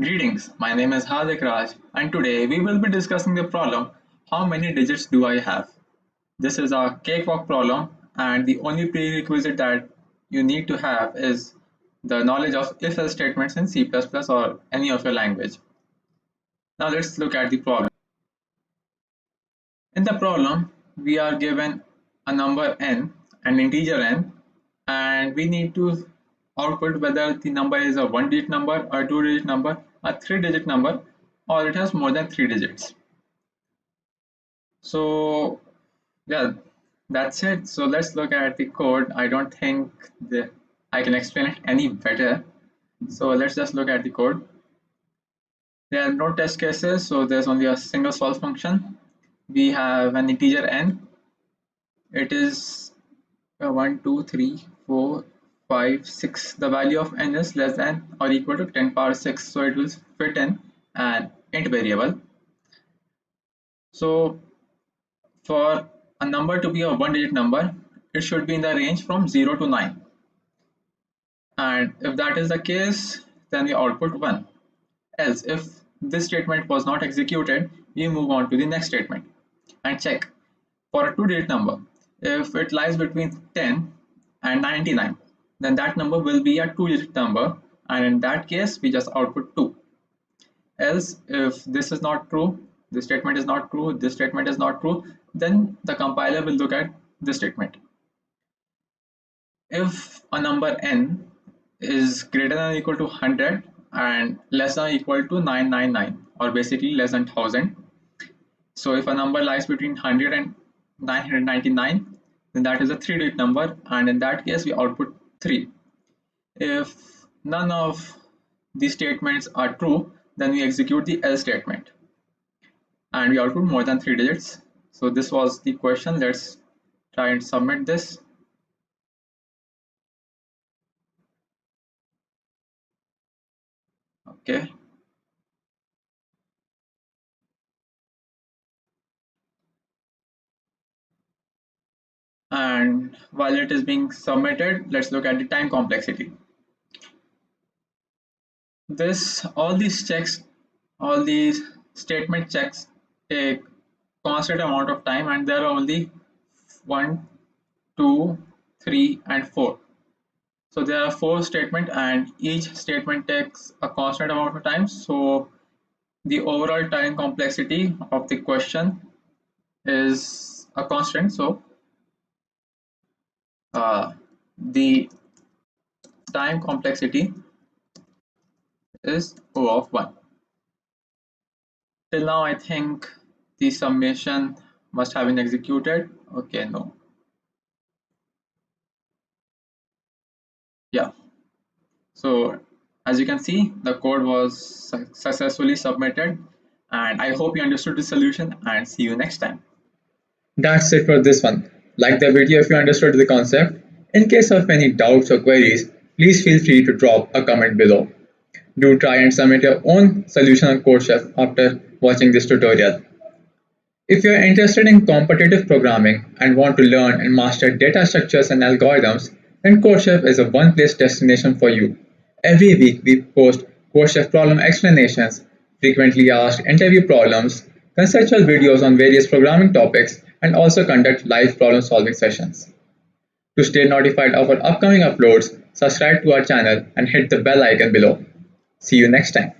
Greetings, my name is Hardik Raj, and today we will be discussing the problem how many digits do I have? This is a cakewalk problem, and the only prerequisite that you need to have is the knowledge of if-else statements in C++ or any of your language. Now let's look at the problem. In the problem, we are given a number n, an integer n, and we need to output whether the number is a 1-digit number, a 2-digit number, a 3-digit number, or it has more than 3 digits. So yeah, that's it. So let's look at the code. I don't think I can explain it any better. So let's just look at the code. There are no test cases, so there's only a single solve function. We have an integer n. It is 1, 2, 3, 4, 5, 6. The value of n is less than or equal to 10 power 6, so it will fit in an int variable. So for a number to be a 1-digit number, it should be in the range from 0 to 9. And if that is the case, then we output 1. Else, if this statement was not executed, we move on to the next statement and check for a 2-digit number. If it lies between 10 and 99, then that number will be a 2-digit number, and in that case, we just output 2. Else, if this is not true, this statement is not true, this statement is not true, then the compiler will look at this statement. If a number n is greater than or equal to 100 and less than or equal to 999, or basically less than 1000, so if a number lies between 100 and 999, then that is a 3-digit number, and in that case we output 3. If none of these statements are true, then we execute the else statement and we output more than 3 digits. So this was the question. Let's try and submit this. Okay. And while it is being submitted, let's look at the time complexity. All these statement checks take constant amount of time, and there are only 1, 2, 3, and 4. So there are 4 statements, and each statement takes a constant amount of time. So the overall time complexity of the question is a constant. So the time complexity is O of 1. Till now, I think the summation must have been executed. Okay, no. Yeah. So as you can see, the code was successfully submitted, and I hope you understood the solution, and see you next time. That's it for this one. Like the video if you understood the concept. In case of any doubts or queries, please feel free to drop a comment below. Do try and submit your own solution on CodeChef after watching this tutorial. If you are interested in competitive programming and want to learn and master data structures and algorithms, then CodeChef is a one-place destination for you. Every week we post CodeChef problem explanations, frequently asked interview problems, conceptual videos on various programming topics, and also conduct live problem-solving sessions. To stay notified of our upcoming uploads, subscribe to our channel and hit the bell icon below. See you next time.